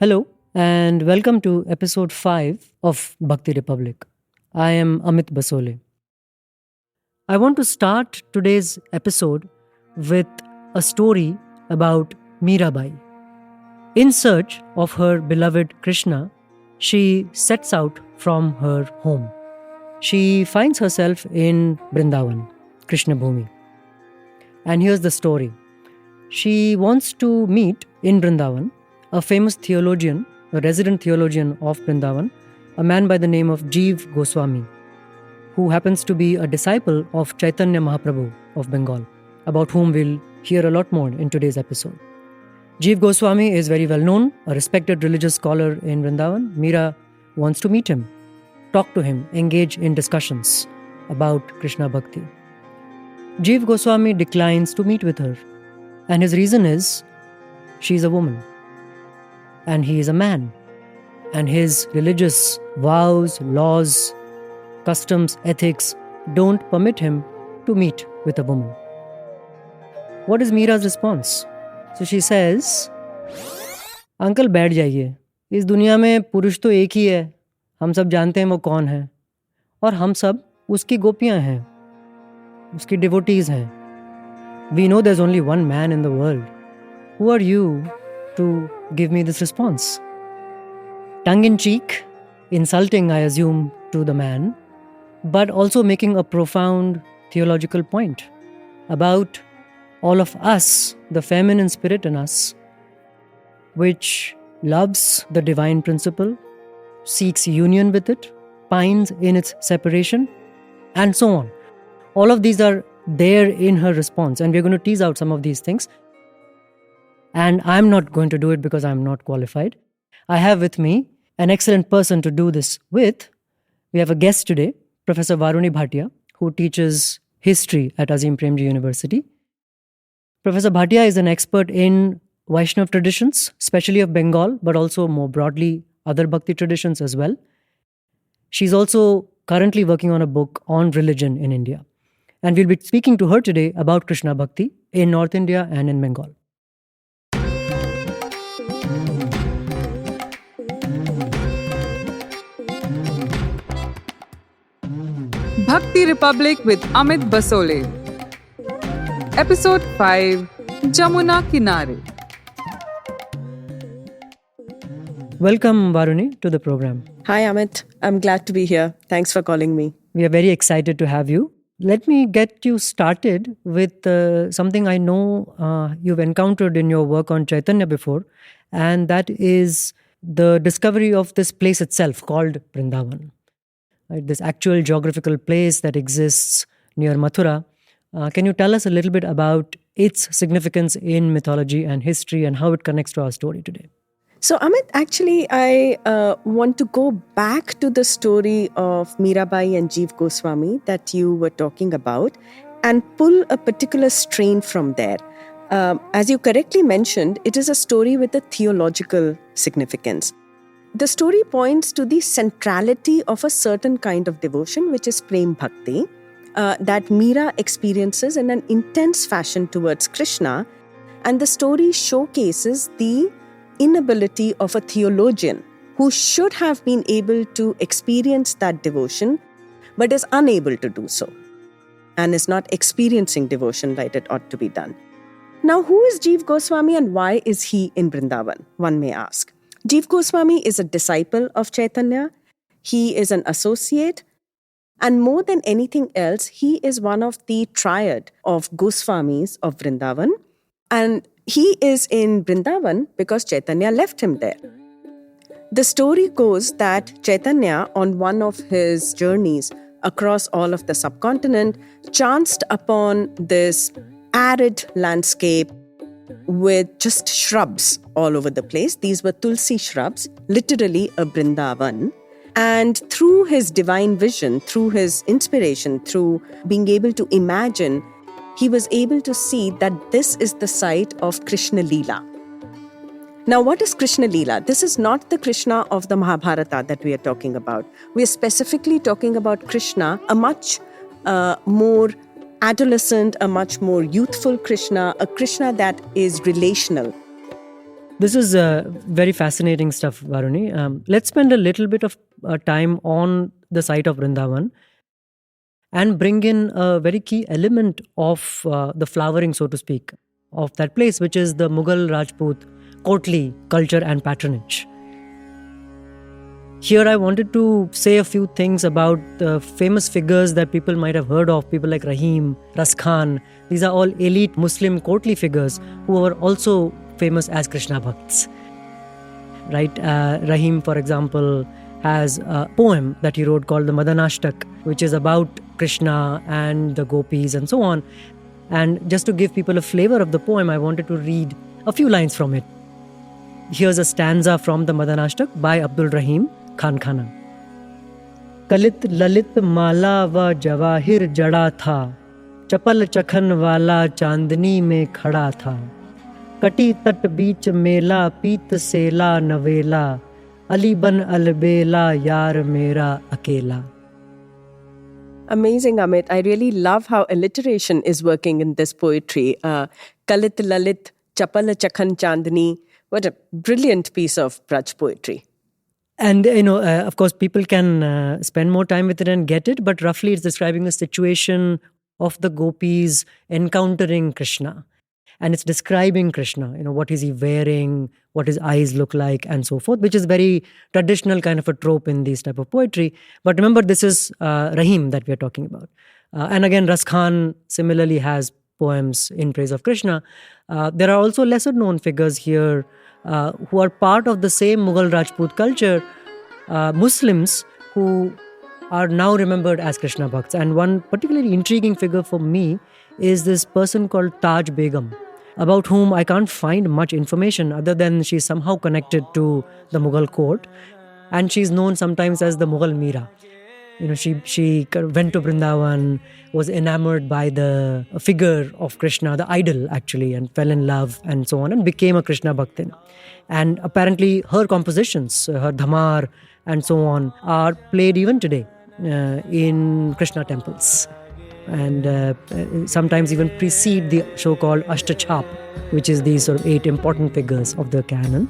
Hello, and welcome to episode 5 of Bhakti Republic. I am Amit Basole. I want to start today's episode with a story about Mirabai. In search of her beloved Krishna, she sets out from her home. She finds herself in Brindavan, Krishna Bhumi. And here's the story. She wants to meet in Brindavan a famous theologian, a resident theologian of Brindavan, a man by the name of Jiva Goswami, who happens to be a disciple of Chaitanya Mahaprabhu of Bengal, about whom we'll hear a lot more in today's episode. Jiva Goswami is very well known, a respected religious scholar in Vrindavan. Meera wants to meet him, talk to him, engage in discussions about Krishna Bhakti. Jiva Goswami declines to meet with her, and his reason is she's a woman and he is a man, and his religious vows, laws, customs, ethics don't permit him to meet with a woman. What is Meera's response? So she says, uncle बैठ जाइए, इस दुनिया में पुरुष तो एक ही है, हम सब जानते हैं वो कौन है, और हम सब उसकी गोपियां हैं, उसकी devotees हैं. We know there's only one man in the world. Who are you to give me this response? Tongue-in-cheek, insulting, I assume, to the man, but also making a profound theological point about all of us, the feminine spirit in us, which loves the divine principle, seeks union with it, pines in its separation, and so on. All of these are there in her response, and we're going to tease out some of these things. And I'm not going to do it because I'm not qualified. I have with me an excellent person to do this with. We have a guest today, Professor Varuni Bhatia, who teaches history at Azim Premji University. Professor Bhatia is an expert in Vaishnav traditions, especially of Bengal, but also more broadly other Bhakti traditions as well. She's also currently working on a book on religion in India. And we'll be speaking to her today about Krishna Bhakti in North India and in Bengal. Bhakti Republic with Amit Basole. Episode 5, Jamuna Kinare. Welcome, Varuni, to the program. Hi, Amit. I'm glad to be here. Thanks for calling me. We are very excited to have you. Let me get you started with something I know you've encountered in your work on Chaitanya before, and that is the discovery of this place itself called Brindavan. Right, this actual geographical place that exists near Mathura. Can you tell us a little bit about its significance in mythology and history and how it connects to our story today? So, Amit, actually, I want to go back to the story of Mirabai and Jiva Goswami that you were talking about and pull a particular strain from there. As you correctly mentioned, it is a story with a theological significance. The story points to the centrality of a certain kind of devotion, which is prema bhakti, that Meera experiences in an intense fashion towards Krishna, and the story showcases the inability of a theologian who should have been able to experience that devotion, but is unable to do so, and is not experiencing devotion like it ought to be done. Now, who is Jiva Goswami and why is he in Brindavan, one may ask. Jiva Goswami is a disciple of Chaitanya. He is an associate. And more than anything else, he is one of the triad of Goswamis of Brindavan. And he is in Brindavan because Chaitanya left him there. The story goes that Chaitanya, on one of his journeys across all of the subcontinent, chanced upon this arid landscape with just shrubs all over the place. These were tulsi shrubs, literally a Brindavan. And through his divine vision, through his inspiration, through being able to imagine, he was able to see that this is the site of Krishna Leela. Now, what is Krishna Leela? This is not the Krishna of the Mahabharata that we are talking about. We are specifically talking about Krishna, a much more adolescent, a much more youthful Krishna, a Krishna that is relational. This is very fascinating stuff, Varuni. Let's spend a little bit of time on the site of Brindavan and bring in a very key element of the flowering, so to speak, of that place, which is the Mughal Rajput courtly culture and patronage. Here I wanted to say a few things about the famous figures that people might have heard of, people like Rahim, Ras Khan. These are all elite Muslim courtly figures who were also famous as Krishna Bhakts. Right? Rahim, for example, has a poem that he wrote called the Madanashtak, which is about Krishna and the gopis and so on. And just to give people a flavor of the poem, I wanted to read a few lines from it. Here's a stanza from the Madanashtak by Abdul Rahim Khan Khana. Kalit lalit mala va jawahir jada tha, chapal chakhan wala chandni mein khada tha, kati tat beech mela peet sela navela, Ali ban albela yar mera akela. Amazing, Amit. I really love how alliteration is working in this poetry. Kalit lalit chapal chakhan chandni. What a brilliant piece of Braj poetry. And, of course, people can spend more time with it and get it, but roughly it's describing the situation of the gopis encountering Krishna. And it's describing Krishna, what is he wearing, what his eyes look like, and so forth, which is very traditional kind of a trope in these type of poetry. But remember, this is Rahim that we are talking about. And again, Ras Khan similarly has poems in praise of Krishna. There are also lesser known figures here who are part of the same Mughal Rajput culture, Muslims who are now remembered as Krishna Bhakts. And one particularly intriguing figure for me is this person called Taj Begum, about whom I can't find much information other than she's somehow connected to the Mughal court, and she's known sometimes as the Mughal Mira. She went to Brindavan, was enamored by the figure of Krishna, the idol actually, and fell in love and so on, and became a Krishna Bhaktin. And apparently her compositions, her dhamar and so on, are played even today in Krishna temples. And sometimes even precede the so-called Ashtachap, which is these sort of 8 important figures of the canon.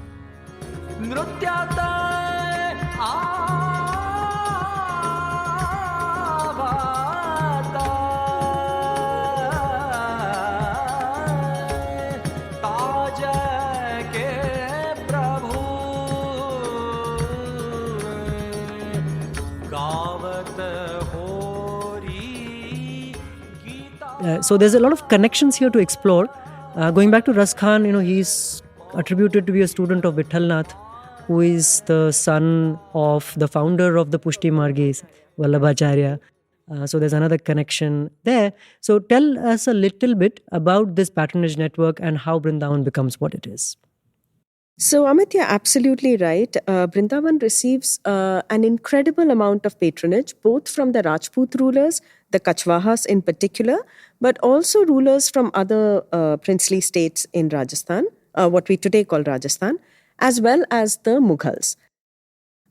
So there's a lot of connections here to explore. Going back to Ras Khan, he's attributed to be a student of Vithalnath, who is the son of the founder of the Pushti Margis, Vallabhacharya. So there's another connection there. So tell us a little bit about this patronage network and how Brindavan becomes what it is. So, Amit, you're absolutely right. Brindavan receives an incredible amount of patronage, both from the Rajput rulers, the Kachwahas in particular, but also rulers from other princely states in Rajasthan, what we today call Rajasthan, as well as the Mughals.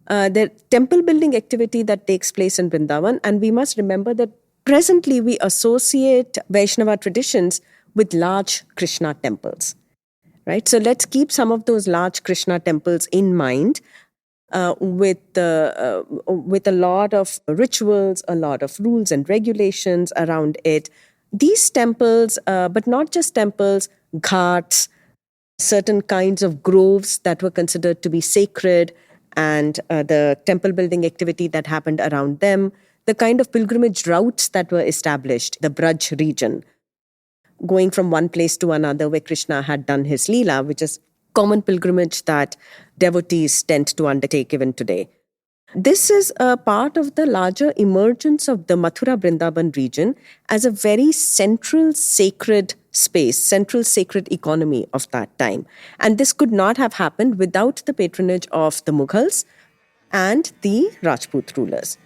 The temple building activity that takes place in Brindavan, and we must remember that presently we associate Vaishnava traditions with large Krishna temples. Right? So let's keep some of those large Krishna temples in mind with a lot of rituals, a lot of rules and regulations around it. These temples, but not just temples, ghats, certain kinds of groves that were considered to be sacred, and the temple building activity that happened around them, the kind of pilgrimage routes that were established, the Braj region, going from one place to another where Krishna had done his Leela, which is common pilgrimage that devotees tend to undertake even today. This is a part of the larger emergence of the Mathura Brindaban region as a very central sacred space, central sacred economy of that time. And this could not have happened without the patronage of the Mughals and the Rajput rulers.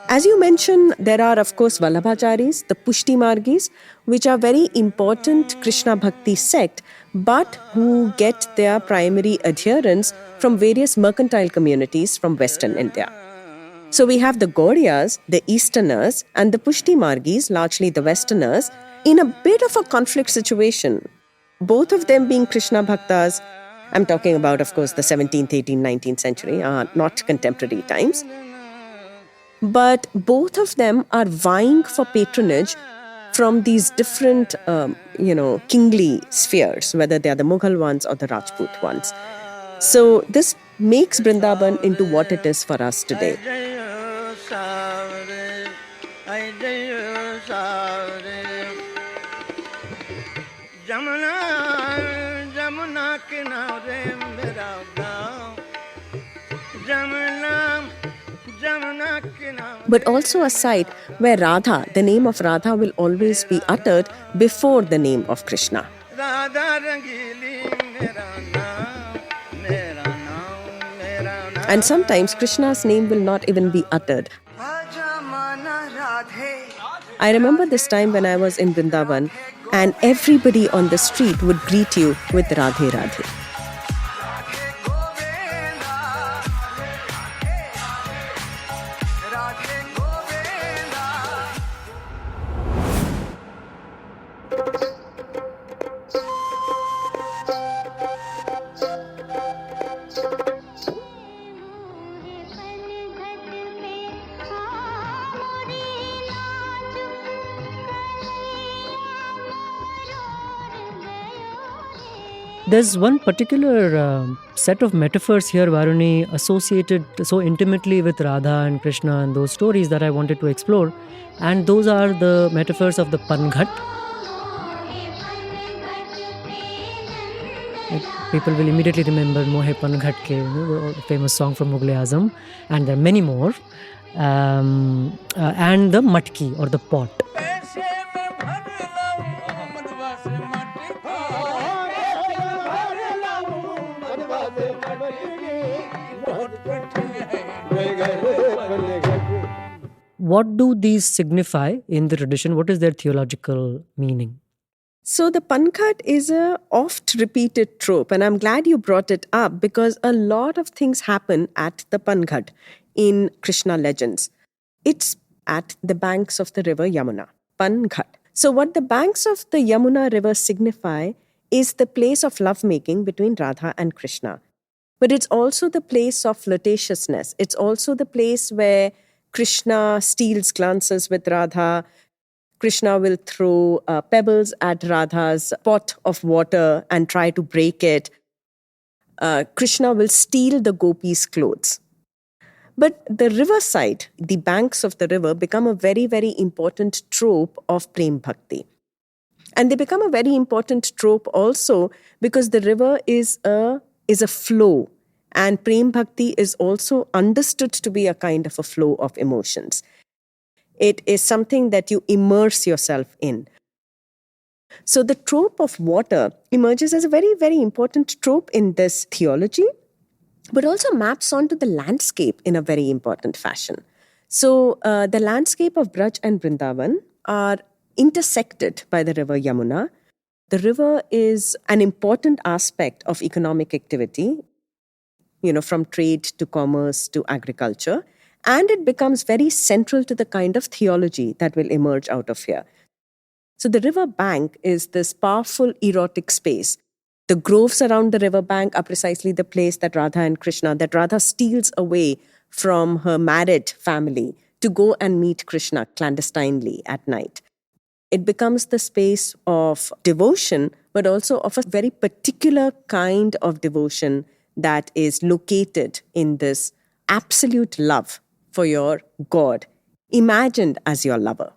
As you mentioned, there are, of course, Vallabhacharis, the Pushti Margis, which are very important Krishna Bhakti sect, but who get their primary adherence from various mercantile communities from Western India. So we have the Gaudiyas, the Easterners, and the Pushti Margis, largely the Westerners, in a bit of a conflict situation both of them being Krishna Bhaktas. I'm talking about, of course, the 17th, 18th, 19th century, not contemporary times. But both of them are vying for patronage from these different, kingly spheres, whether they are the Mughal ones or the Rajput ones. So this makes Brindavan into what it is for us today. Jamuna, Kinare, Jamuna, Kinare. But also a site where Radha, the name of Radha, will always be uttered before the name of Krishna. And sometimes Krishna's name will not even be uttered. I remember this time when I was in Brindavan, and everybody on the street would greet you with Radhe Radhe. There's one particular set of metaphors here, Varuni, associated so intimately with Radha and Krishna and those stories that I wanted to explore. And those are the metaphors of the Panghat. People will immediately remember Mohe Panghat Ke, the famous song from Mughal-e-Azam. And there are many more. And the Matki or the pot. What do these signify in the tradition? What is their theological meaning? So the Pankhat is a oft repeated trope, and I'm glad you brought it up because a lot of things happen at the Pankhat in Krishna legends. It's at the banks of the river Jamuna, Pankhat. So what the banks of the Jamuna river signify is the place of lovemaking between Radha and Krishna. But it's also the place of flirtatiousness. It's also the place where Krishna steals glances with Radha. Krishna will throw pebbles at Radha's pot of water and try to break it. Krishna will steal the gopis' clothes. But the riverside, the banks of the river, become a very, very important trope of Prem Bhakti. And they become a very important trope also because the river is a flow. And Prem Bhakti is also understood to be a kind of a flow of emotions. It is something that you immerse yourself in. So the trope of water emerges as a very, very important trope in this theology, but also maps onto the landscape in a very important fashion. So the landscape of Braj and Brindavan are intersected by the river Jamuna. The river is an important aspect of economic activity, from trade to commerce to agriculture. And it becomes very central to the kind of theology that will emerge out of here. So the river bank is this powerful erotic space. The groves around the river bank are precisely the place that Radha steals away from her married family to go and meet Krishna clandestinely at night. It becomes the space of devotion, but also of a very particular kind of devotion that is located in this absolute love for your God, imagined as your lover.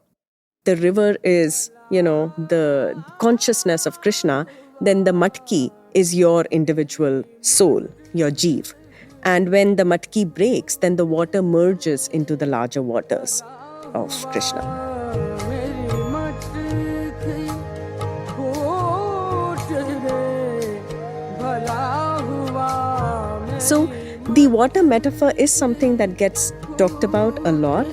The river is, the consciousness of Krishna, then the matki is your individual soul, your Jiva. And when the matki breaks, then the water merges into the larger waters of Krishna. So the water metaphor is something that gets talked about a lot.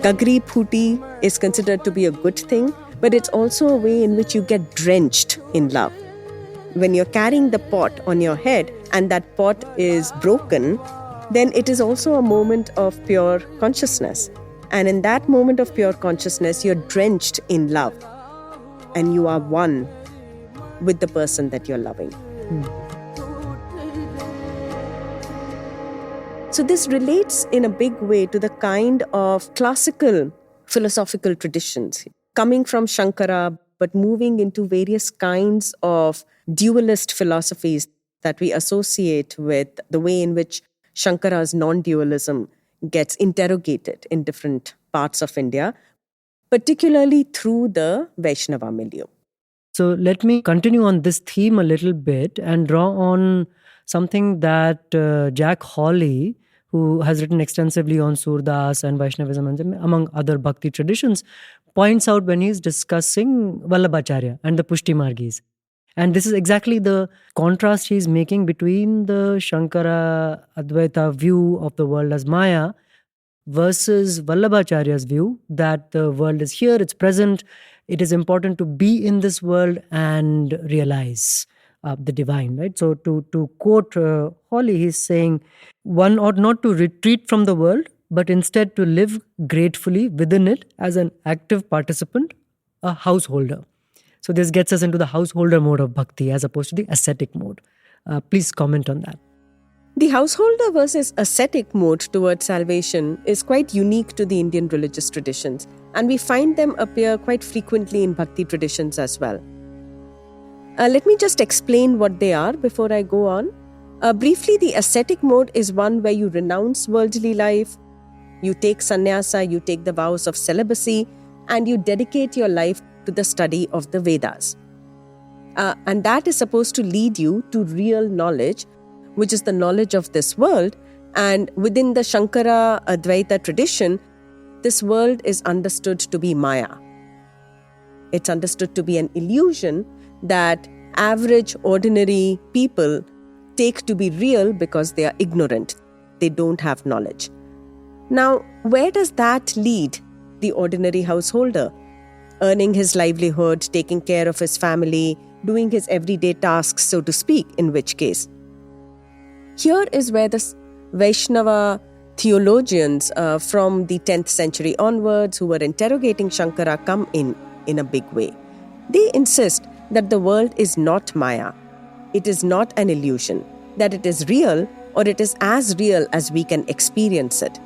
Gagri Phuti is considered to be a good thing, but it's also a way in which you get drenched in love. When you're carrying the pot on your head and that pot is broken, then it is also a moment of pure consciousness. And in that moment of pure consciousness, you're drenched in love and you are one with the person that you're loving. So this relates in a big way to the kind of classical philosophical traditions coming from Shankara, but moving into various kinds of dualist philosophies that we associate with the way in which Shankara's non-dualism gets interrogated in different parts of India, particularly through the Vaishnava milieu. So let me continue on this theme a little bit and draw on something that Jack Hawley, who has written extensively on Surdas and Vaishnavism and among other Bhakti traditions, points out when he's discussing Vallabhacharya and the Pushti Margis. And this is exactly the contrast he's making between the Shankara Advaita view of the world as Maya versus Vallabhacharya's view that the world is here, it's present, it is important to be in this world and realize the divine, right? So to quote Hawley, he's saying, one ought not to retreat from the world, but instead to live gratefully within it as an active participant, a householder. So this gets us into the householder mode of bhakti as opposed to the ascetic mode. Please comment on that. The householder versus ascetic mode towards salvation is quite unique to the Indian religious traditions, and we find them appear quite frequently in bhakti traditions as well. Let me just explain what they are before I go on. Briefly, the ascetic mode is one where you renounce worldly life, you take sannyasa, you take the vows of celibacy, and you dedicate your life to the study of the Vedas. And that is supposed to lead you to real knowledge, which is the knowledge of this world. And within the Shankara Advaita tradition, this world is understood to be Maya. It's understood to be an illusion that average, ordinary people take to be real because they are ignorant. They don't have knowledge. Now, where does that lead the ordinary householder? Earning his livelihood, taking care of his family, doing his everyday tasks, so to speak, in which case. Here is where the Vaishnava theologians from the 10th century onwards who were interrogating Shankara come in a big way. They insist that the world is not Maya. It is not an illusion, that it is real, or it is as real as we can experience it.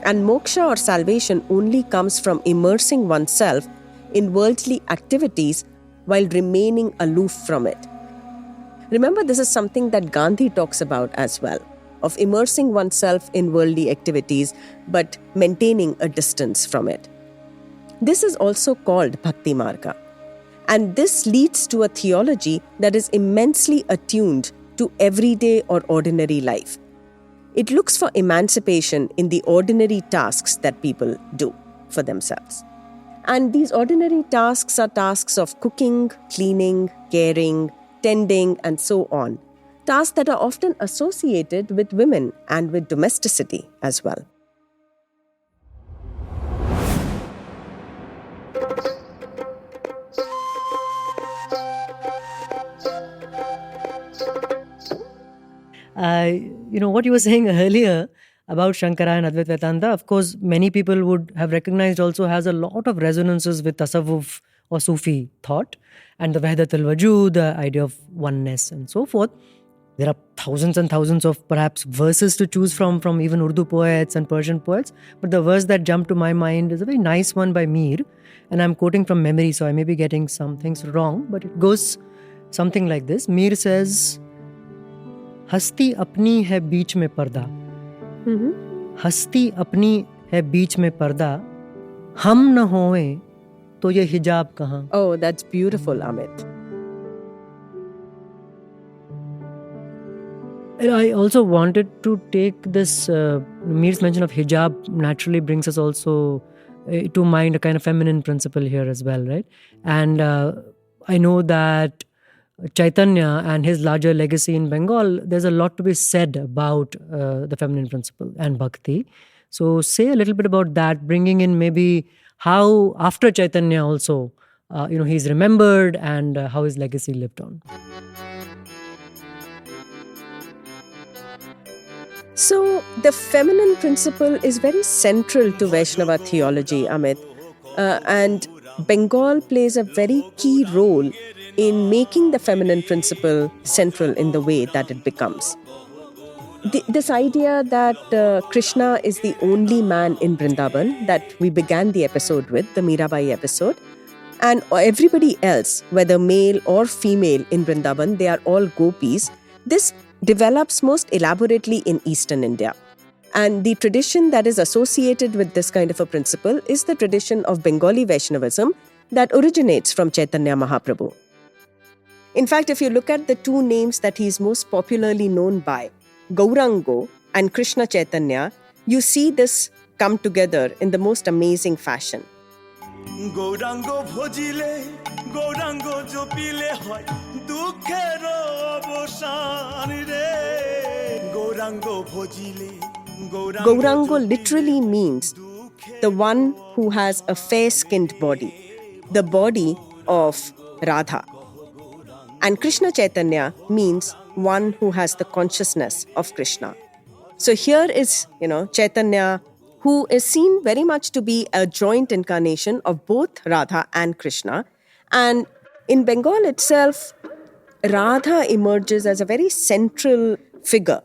And moksha or salvation only comes from immersing oneself in worldly activities while remaining aloof from it. Remember, this is something that Gandhi talks about as well, of immersing oneself in worldly activities but maintaining a distance from it. This is also called Bhakti Marga. And this leads to a theology that is immensely attuned to everyday or ordinary life. It looks for emancipation in the ordinary tasks that people do for themselves. And these ordinary tasks are tasks of cooking, cleaning, caring, tending, and so on. Tasks that are often associated with women and with domesticity as well. What you were saying earlier about Shankara and Advaita Vedanta, of course, many people would have recognized also has a lot of resonances with Tasawwuf or Sufi thought and the Wahdat al-Wujud, the idea of oneness and so forth. There are thousands and thousands of perhaps verses to choose from even Urdu poets and Persian poets. But the verse that jumped to my mind is a very nice one by Mir. And I'm quoting from memory, so I may be getting some things wrong. But it goes something like this. Mir says, हस्ती अपनी है बीच में पर्दा, हस्ती अपनी है बीच में पर्दा, हम न होएं तो ये हिजाब कहाँ. Oh, that's beautiful, Amit. I also wanted to take this, Mir's mention of hijab naturally brings us also to mind a kind of feminine principle here as well, right? And I know that Chaitanya and his larger legacy in Bengal, there's a lot to be said about the feminine principle and bhakti. So say a little bit about that, bringing in maybe how after Chaitanya also, he's remembered and how his legacy lived on. So the feminine principle is very central to Vaishnava theology, Amit. And Bengal plays a very key role in making the feminine principle central in the way that it becomes. This idea that Krishna is the only man in Brindavan that we began the episode with, the Mirabai episode, and everybody else, whether male or female in Brindavan, they are all gopis. This develops most elaborately in Eastern India. And the tradition that is associated with this kind of a principle is the tradition of Bengali Vaishnavism that originates from Chaitanya Mahaprabhu. In fact, if you look at the two names that he is most popularly known by, Gaurango and Krishna Chaitanya, you see this come together in the most amazing fashion. Gaurango bhojile, Gaurango jopile hoy, dukhero abosan re. Gaurango bhojile, Gaurango literally means the one who has a fair-skinned body, the body of Radha. And Krishna Chaitanya means one who has the consciousness of Krishna. So here is, Chaitanya, who is seen very much to be a joint incarnation of both Radha and Krishna. And in Bengal itself, Radha emerges as a very central figure.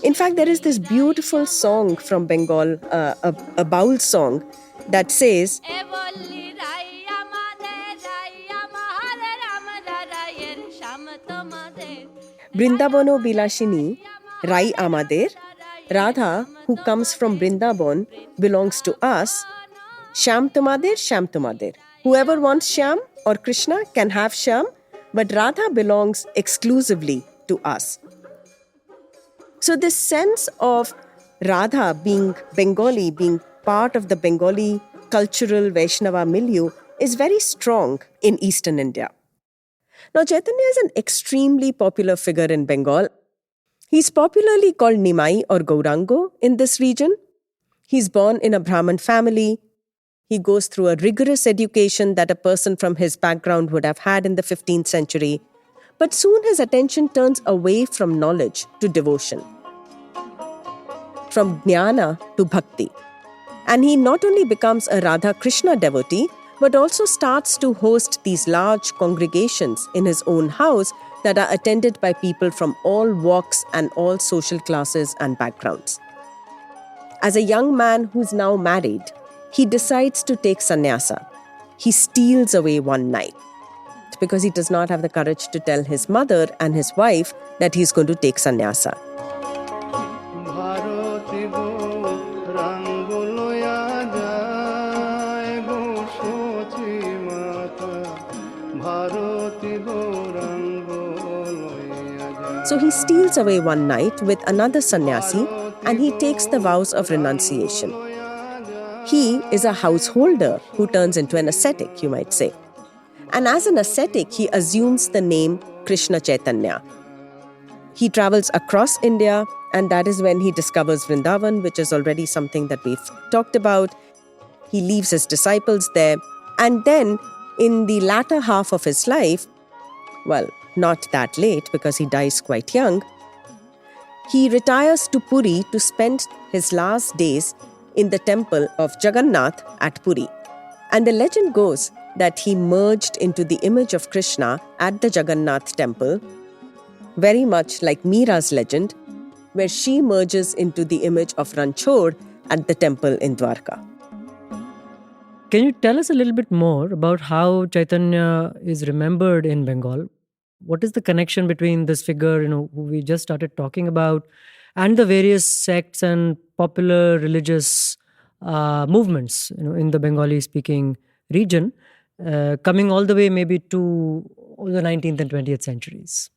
In fact, there is this beautiful song from Bengal, a baul song that says, Brindavano Bilashini, Rai Amader, Radha, who comes from Brindavan, belongs to us. Sham Tumader, Sham Tumader. Whoever wants Sham or Krishna can have Sham, but Radha belongs exclusively to us. So this sense of Radha being Bengali, being part of the Bengali cultural Vaishnava milieu is very strong in Eastern India. Now, Chaitanya is an extremely popular figure in Bengal. He's popularly called Nimai or Gaurango in this region. He's born in a Brahmin family. He goes through a rigorous education that a person from his background would have had in the 15th century. But soon his attention turns away from knowledge to devotion, from jnana to bhakti. And he not only becomes a Radha Krishna devotee, but also starts to host these large congregations in his own house that are attended by people from all walks and all social classes and backgrounds. As a young man who's now married, he decides to take sannyasa. He steals away one night because he does not have the courage to tell his mother and his wife that he's going to take sannyasa. So he steals away one night with another sannyasi and he takes the vows of renunciation. He is a householder who turns into an ascetic, you might say. And as an ascetic, he assumes the name Krishna Chaitanya. He travels across India, and that is when he discovers Vrindavan, which is already something that we've talked about. He leaves his disciples there. And then, in the latter half of his life, well, not that late because he dies quite young, he retires to Puri to spend his last days in the temple of Jagannath at Puri. And the legend goes that he merged into the image of Krishna at the Jagannath temple, very much like Meera's legend, where she merges into the image of Ranchod at the temple in Dwarka. Can you tell us a little bit more about how Chaitanya is remembered in Bengal? What is the connection between this figure, who we just started talking about, and the various sects and popular religious movements, in the Bengali-speaking region, coming all the way maybe to the 19th and 20th centuries?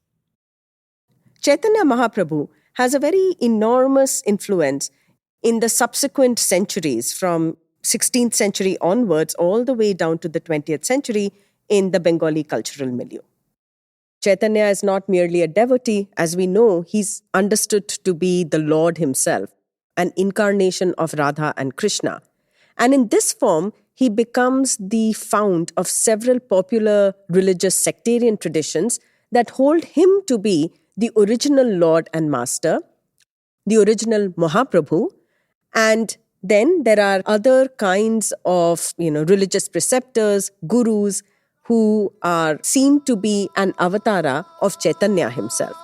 Chaitanya Mahaprabhu has a very enormous influence in the subsequent centuries, from 16th century onwards all the way down to the 20th century in the Bengali cultural milieu. Chaitanya is not merely a devotee. As we know, he's understood to be the Lord himself, an incarnation of Radha and Krishna. And in this form, he becomes the fount of several popular religious sectarian traditions that hold him to be the original Lord and Master, the original Mahaprabhu, and Then there are other kinds of, religious preceptors, gurus, who are seen to be an avatara of Chaitanya himself.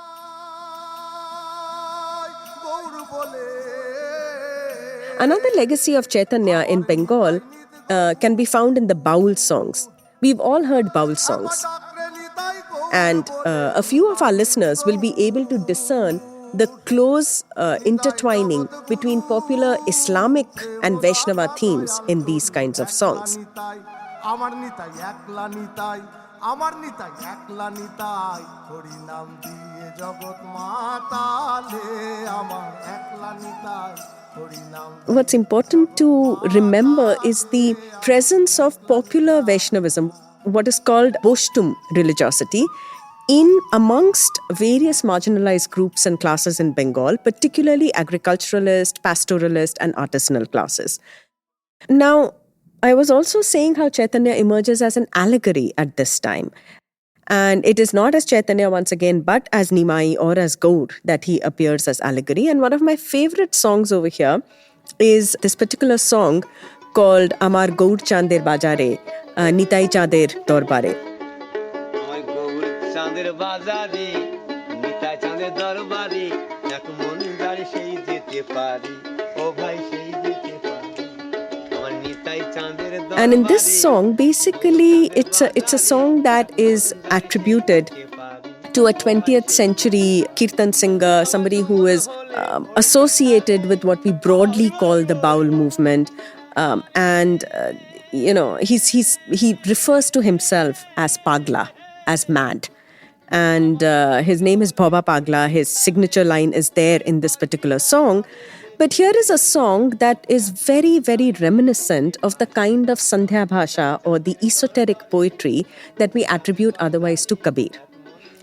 Another legacy of Chaitanya in Bengal can be found in the Baul songs. We've all heard Baul songs. And a few of our listeners will be able to discern the close intertwining between popular Islamic and Vaishnava themes in these kinds of songs. What's important to remember is the presence of popular Vaishnavism, what is called Boshtum religiosity, in amongst various marginalized groups and classes in Bengal, particularly agriculturalist, pastoralist, and artisanal classes. Now, I was also saying how Chaitanya emerges as an allegory at this time. And it is not as Chaitanya once again, but as Nimai or as Gaur that he appears as allegory. And one of my favorite songs over here is this particular song called Amar Gaur Chandir Bajare, Nitai Chander Dorbare. And in this song, basically, it's a song that is attributed to a 20th century kirtan singer, somebody who is associated with what we broadly call the Baul movement. He refers to himself as Pagla, as mad. And his name is Bhava Pagla. His signature line is there in this particular song. But here is a song that is very, very reminiscent of the kind of Sandhya Bhasha or the esoteric poetry that we attribute otherwise to Kabir.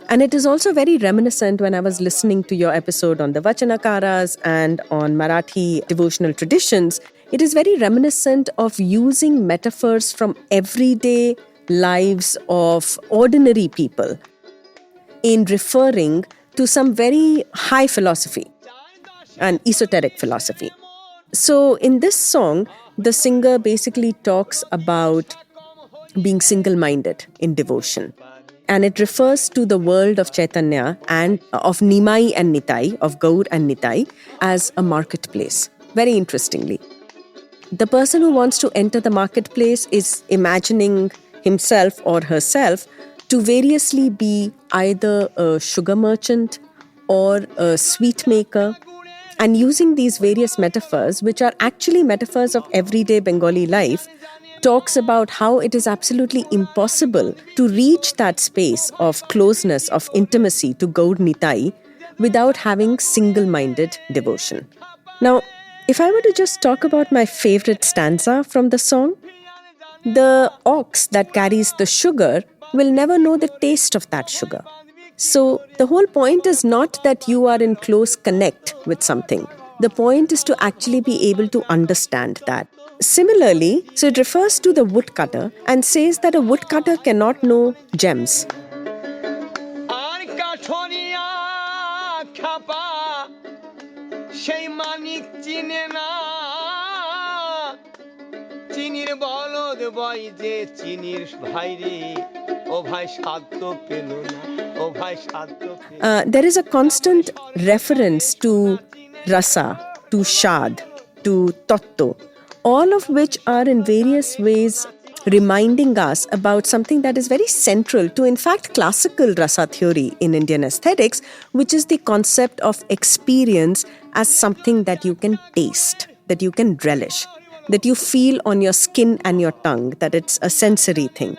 And it is also very reminiscent when I was listening to your episode on the Vachanakaras and on Marathi devotional traditions. It is very reminiscent of using metaphors from everyday lives of ordinary people in referring to some very high philosophy, an esoteric philosophy. So in this song, the singer basically talks about being single-minded in devotion. And it refers to the world of Chaitanya and of Nimai and Nitai, of Gaur and Nitai, as a marketplace. Very interestingly. The person who wants to enter the marketplace is imagining himself or herself to variously be either a sugar merchant or a sweet maker, and using these various metaphors, which are actually metaphors of everyday Bengali life, talks about how it is absolutely impossible to reach that space of closeness, of intimacy to Gaur Nitai without having single-minded devotion. Now, if I were to just talk about my favorite stanza from the song, the ox that carries the sugar will never know the taste of that sugar. So the whole point is not that you are in close connect with something. The point is to actually be able to understand that. Similarly, so it refers to the woodcutter and says that a woodcutter cannot know gems. There is a constant reference to Rasa, to Shad, to Totto, all of which are in various ways reminding us about something that is very central to, in fact, classical Rasa theory in Indian aesthetics, which is the concept of experience as something that you can taste, that you can relish, that you feel on your skin and your tongue, that it's a sensory thing.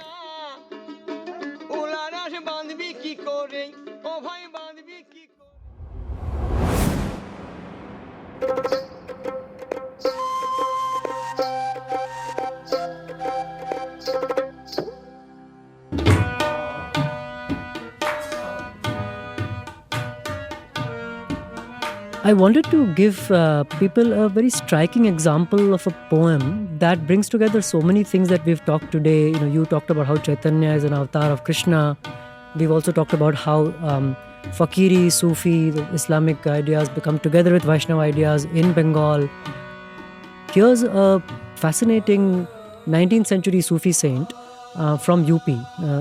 I wanted to give people a very striking example of a poem that brings together so many things that we've talked today. You talked about how Chaitanya is an avatar of Krishna. We've also talked about how Fakiri, Sufi, the Islamic ideas become together with Vaishnava ideas in Bengal. Here's a fascinating 19th century Sufi saint from UP,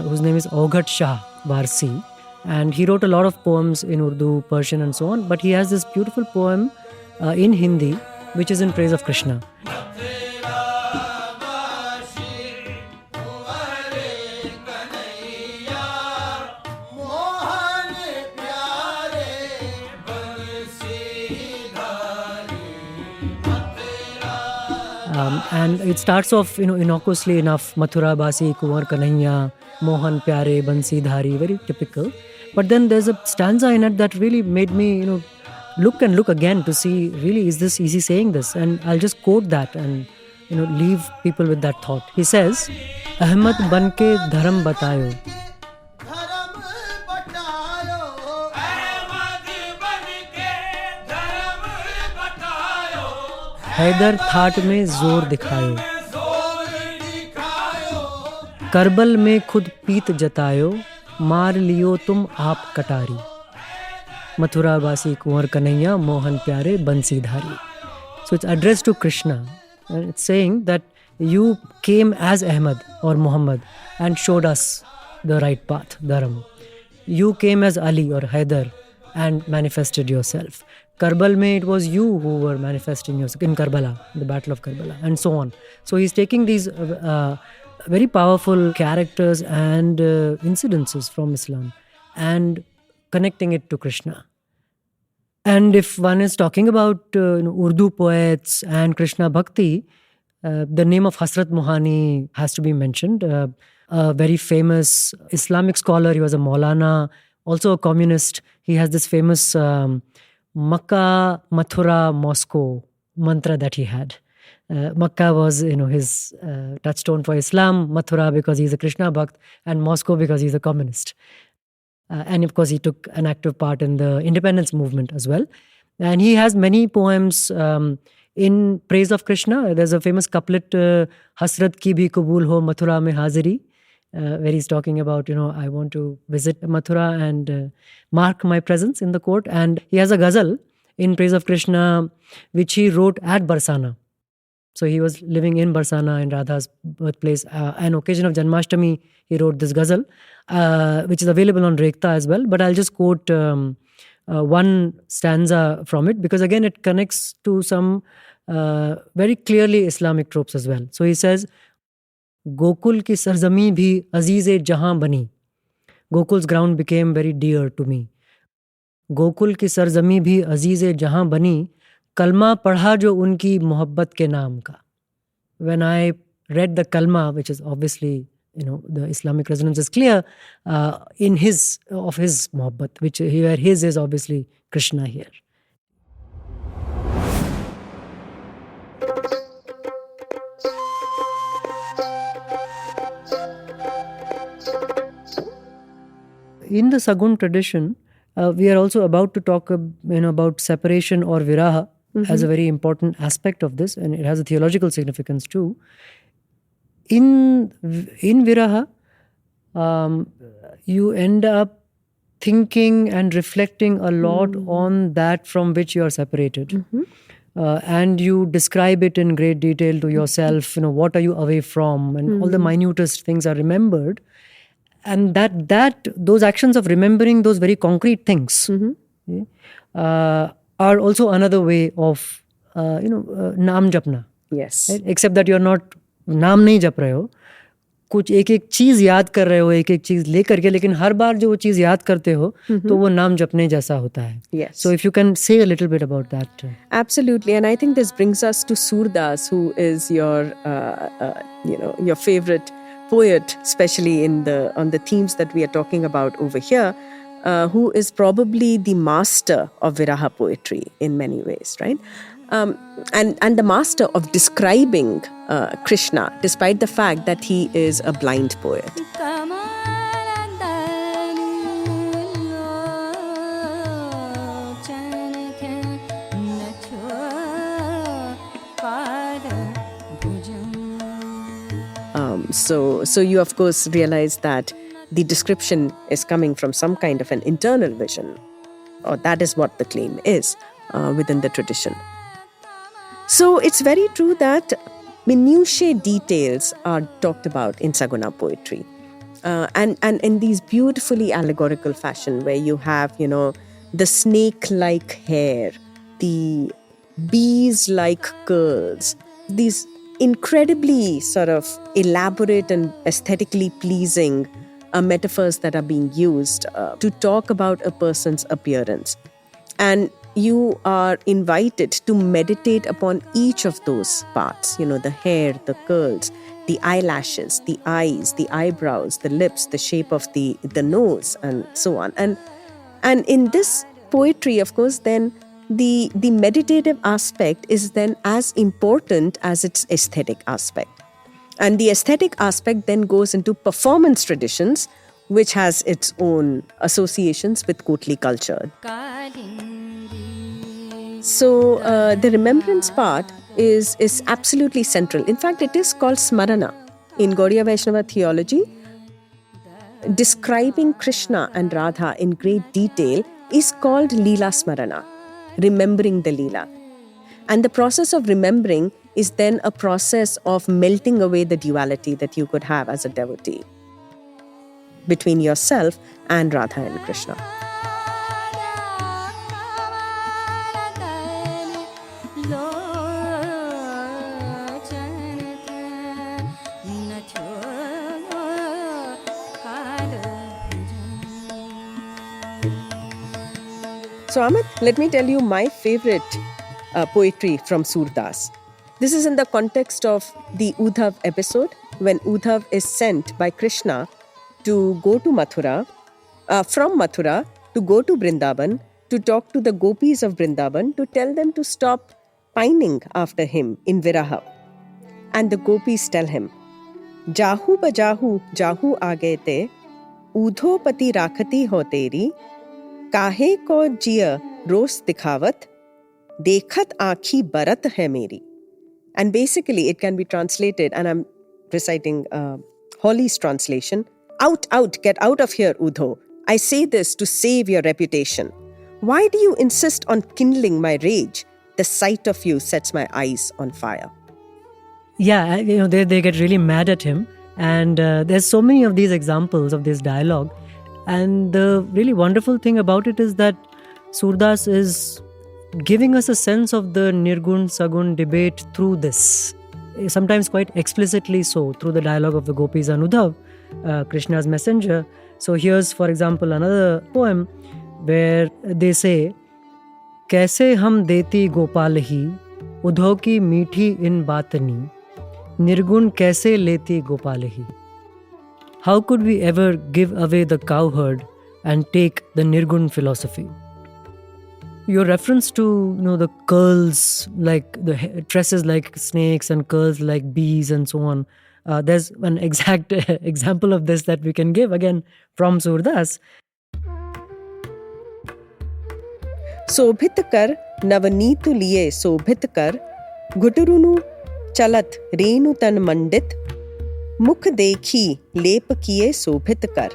whose name is Aughat Shah Varsi. And he wrote a lot of poems in Urdu, Persian and so on. But he has this beautiful poem in Hindi, which is in praise of Krishna. And it starts off, innocuously enough, Mathura Basi, Kumar Kanhaiya, Mohan Pyare, Bansi Dhari, very typical. But then there's a stanza in it that really made me, look again to see, really, is he saying this? And I'll just quote that and, leave people with that thought. He says, Ahmad banke dharam batayo. Haidar थाट में जोर दिखायो, करबल में खुद पीत जतायो, मार लियो तुम आप कटारी, मथुरा वासी कुंवर कन्हैया, मोहन प्यारे बंसी धारी. So it's addressed to Krishna, and it's saying that you came as Ahmad or Muhammad and showed us the right path, Dharam. You came as Ali or Haidar and manifested yourself. Karbal mein, it was you who were manifesting yourself in Karbala, the battle of Karbala, and so on. So he's taking these very powerful characters and incidences from Islam and connecting it to Krishna. And if one is talking about Urdu poets and Krishna Bhakti, the name of Hasrat Mohani has to be mentioned. A very famous Islamic scholar. He was a Maulana, also a communist. He has this famous Makkah, Mathura, Moscow mantra that he had. Makkah was, his touchstone for Islam, Mathura because he's a Krishna Bhakt, and Moscow because he's a communist. And of course, he took an active part in the independence movement as well. And he has many poems in praise of Krishna. There's a famous couplet, Hasrat ki bhi kabul ho Mathura mein haziri, where he's talking about, I want to visit Mathura and mark my presence in the court. And he has a ghazal in praise of Krishna, which he wrote at Barsana. So he was living in Barsana, in Radha's birthplace. An occasion of Janmashtami, he wrote this ghazal, which is available on Rekhta as well. But I'll just quote one stanza from it, because again, it connects to some very clearly Islamic tropes as well. So he says, Gokul ki sarzami bhi aziz-e jahan bani. Gokul's ground became very dear to me. Gokul ki sarzami bhi aziz-e jahan bani. Kalma padha jo unki mohabbat ke naam ka. When I read the kalma, which is obviously, the Islamic resonance is clear, in his mohabbat, where his is obviously Krishna here. In the Sagun tradition, we are also about to talk about separation or viraha as a very important aspect of this, and it has a theological significance too. In viraha, you end up thinking and reflecting a lot on that from which you are separated. And you describe it in great detail to yourself, what are you away from, and all the minutest things are remembered. And those actions of remembering those very concrete things are also another way of, naam japna. Yes. Right? Except that you're not naam nahi jap rahe ho. कुछ एक चीज याद कर रहे हो, एक चीज लेकर के, लेकिन हर बार जो वो चीज याद करते हो तो वो नाम जपने जैसा होता है. Yes. So if you can say a little bit about that. Absolutely, and I think this brings us to Surdas, who is your favorite poet, especially on the themes that we are talking about over here, who is probably the master of viraha poetry in many ways, right? And the master of describing Krishna, despite the fact that he is a blind poet. So you of course realize that the description is coming from some kind of an internal vision, or that is what the claim is within the tradition. So it's very true that minutiae details are talked about in Saguna poetry. And in these beautifully allegorical fashion where you have, the snake-like hair, the bees-like curls, these incredibly sort of elaborate and aesthetically pleasing metaphors that are being used to talk about a person's appearance. And you are invited to meditate upon each of those parts, the hair, the curls, the eyelashes, the eyes, the eyebrows, the lips, the shape of the nose, and so on. And in this poetry, of course, then the meditative aspect is then as important as its aesthetic aspect. And the aesthetic aspect then goes into performance traditions, which has its own associations with Kotli culture. So the remembrance part is absolutely central. In fact, it is called Smarana. In Gaudiya Vaishnava theology, describing Krishna and Radha in great detail is called Leela Smarana, remembering the Leela. And the process of remembering is then a process of melting away the duality that you could have as a devotee between yourself and Radha and Krishna. So Amit, let me tell you my favorite poetry from Surdas. This is in the context of the Uddhav episode, when Uddhav is sent by Krishna to go to Mathura, from Mathura to go to Brindavan, to talk to the gopis of Brindavan, to tell them to stop pining after him in Viraha. And the gopis tell him, Jahu bajahu jahu aage te, Udho pati rakhati ho teri, काहे को जिया रोस दिखावत देखत आँखी बरत है मेरी. And basically it can be translated, and I'm reciting Holly's translation, out, get out of here, Udho. I say this to save your reputation. Why do you insist on kindling my rage? The sight of you sets my eyes on fire. Yeah, they get really mad at him. And there's so many of these examples of this dialogue. And the really wonderful thing about it is that Surdas is giving us a sense of the Nirgun Sagun debate through this, sometimes quite explicitly so, through the dialogue of the gopis and Uddhav, Krishna's messenger. So here's, for example, another poem where they say, Kaise hum deti gopal hi, Uddhav ki meethi in batani, Nirgun kaise leti gopal hi. How could we ever give away the cowherd and take the Nirgun philosophy? Your reference to the curls, like the tresses like snakes and curls like bees and so on. There's an exact example of this that we can give again from Surdas. Sobhit kar navneetu liye sobhit kar, Guturunu chalat renu tan mandit, Mukh dekhi lep kiye sobhit kar.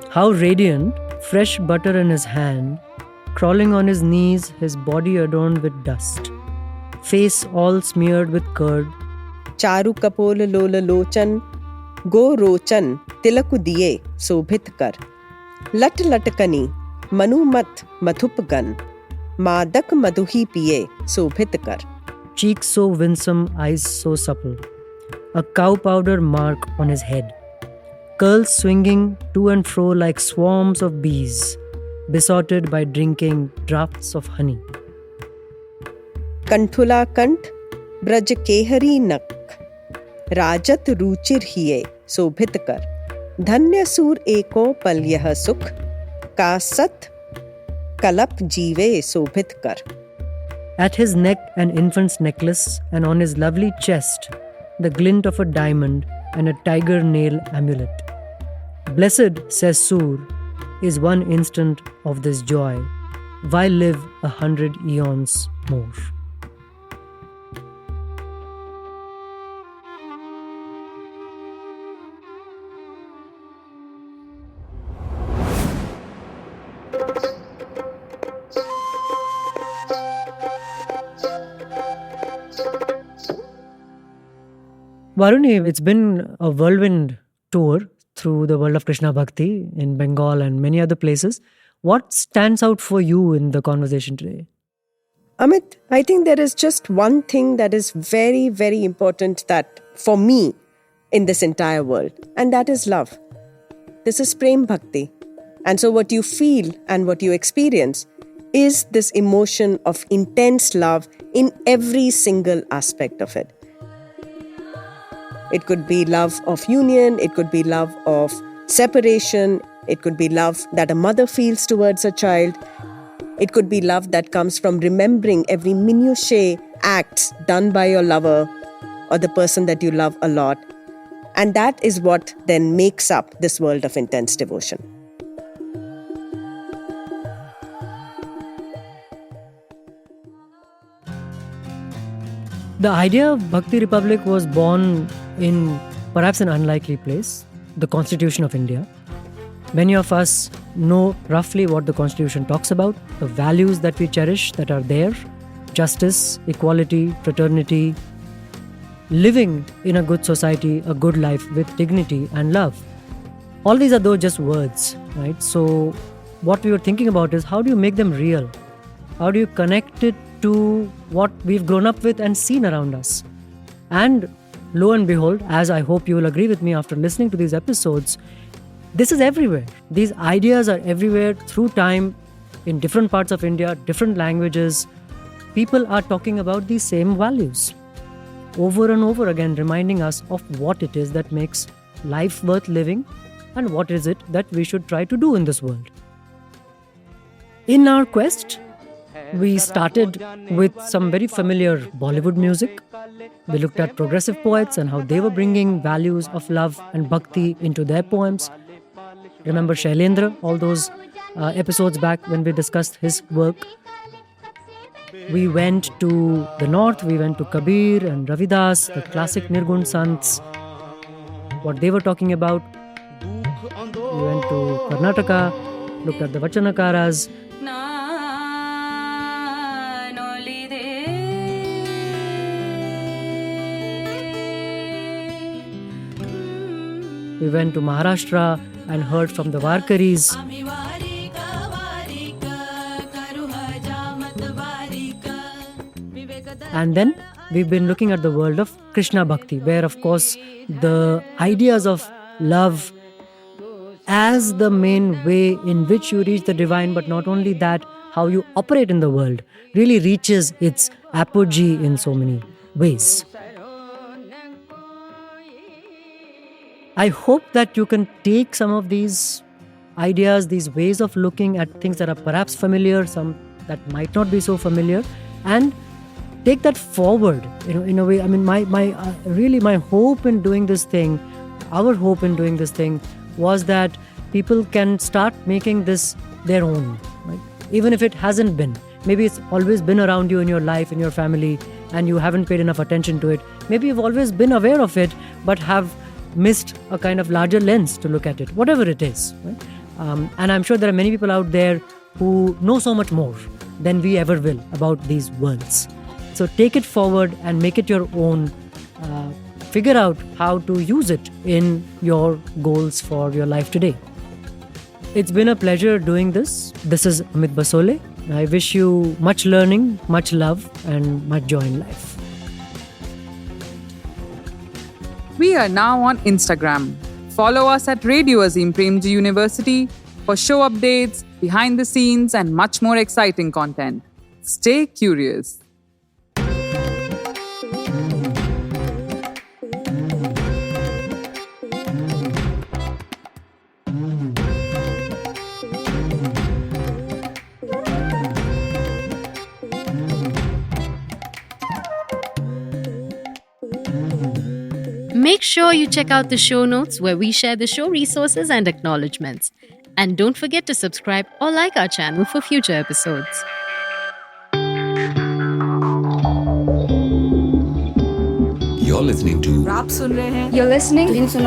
How radiant, fresh butter in his hand, crawling on his knees, his body adorned with dust, face all smeared with curd. Charu kapol lola lochan, go rochan tilaku diye sobhit kar. Lat latkani, manu mat madhup gan, madak madhuhi piye sobhit kar. Cheeks so winsome, eyes so supple, a cow powder mark on his head, curls swinging to and fro like swarms of bees, besotted by drinking draughts of honey. Kanthula kant, braj kehari nak, rajat ruchir hiye sobhit kar, dhanya sur eko pal yah sukh, kasat kalap jive sobhit kar. At his neck an infant's necklace, and on his lovely chest the glint of a diamond and a tiger nail amulet. Blessed, says Sur, is one instant of this joy. Why live 100 eons more? Varuni, it's been a whirlwind tour through the world of Krishna Bhakti in Bengal and many other places. What stands out for you in the conversation today? Amit, I think there is just one thing that is very, very important that for me in this entire world, and that is love. This is prema bhakti. And so what you feel and what you experience is this emotion of intense love in every single aspect of it. It could be love of union, it could be love of separation, it could be love that a mother feels towards a child. It could be love that comes from remembering every minutiae acts done by your lover or the person that you love a lot. And that is what then makes up this world of intense devotion. The idea of Bhakti Republic was born in perhaps an unlikely place, the Constitution of India. Many of us know roughly what the Constitution talks about, the values that we cherish that are there: justice, equality, fraternity, living in a good society, a good life with dignity and love. All these are though just words, right? So what we were thinking about is, how do you make them real? How do you connect it to what we've grown up with and seen around us? And lo and behold, as I hope you will agree with me after listening to these episodes, this is everywhere. These ideas are everywhere through time, in different parts of India, different languages. People are talking about these same values over and over again, reminding us of what it is that makes life worth living and what is it that we should try to do in this world. In our quest, we started with some very familiar Bollywood music. We looked at progressive poets and how they were bringing values of love and bhakti into their poems. Remember Shailendra, all those episodes back when we discussed his work. We went to the north, we went to Kabir and Ravidas, the classic Nirgun Sants, what they were talking about. We went to Karnataka, looked at the Vachanakaras. We went to Maharashtra and heard from the Varkaris. And then we've been looking at the world of Krishna Bhakti, where of course the ideas of love as the main way in which you reach the divine, but not only that, how you operate in the world, really reaches its apogee in so many ways. I hope that you can take some of these ideas, these ways of looking at things that are perhaps familiar, some that might not be so familiar, and take that forward. In a way, I mean, my hope in doing this thing, our hope in doing this thing, was that people can start making this their own, right? Even if it hasn't been. Maybe it's always been around you in your life, in your family, and you haven't paid enough attention to it. Maybe you've always been aware of it, but have missed a kind of larger lens to look at it, whatever it is, right? And I'm sure there are many people out there who know so much more than we ever will about these worlds. So take it forward and make it your own. Figure out how to use it in your goals for your life today. It's been a pleasure doing this. This is Amit Basole. I wish you much learning, much love, and much joy in life. We are now on Instagram. Follow us at Radio Azim Premji University for show updates, behind the scenes, and much more exciting content. Stay curious. Make sure you check out the show notes where we share the show resources and acknowledgements. And don't forget to subscribe or like our channel for future episodes. You're listening to You're listening to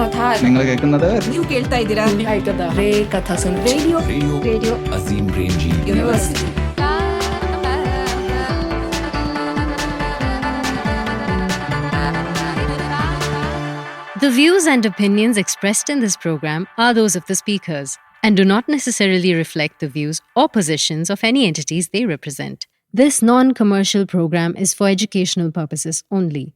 Radio Azim Premji University. The views and opinions expressed in this program are those of the speakers and do not necessarily reflect the views or positions of any entities they represent. This non-commercial program is for educational purposes only.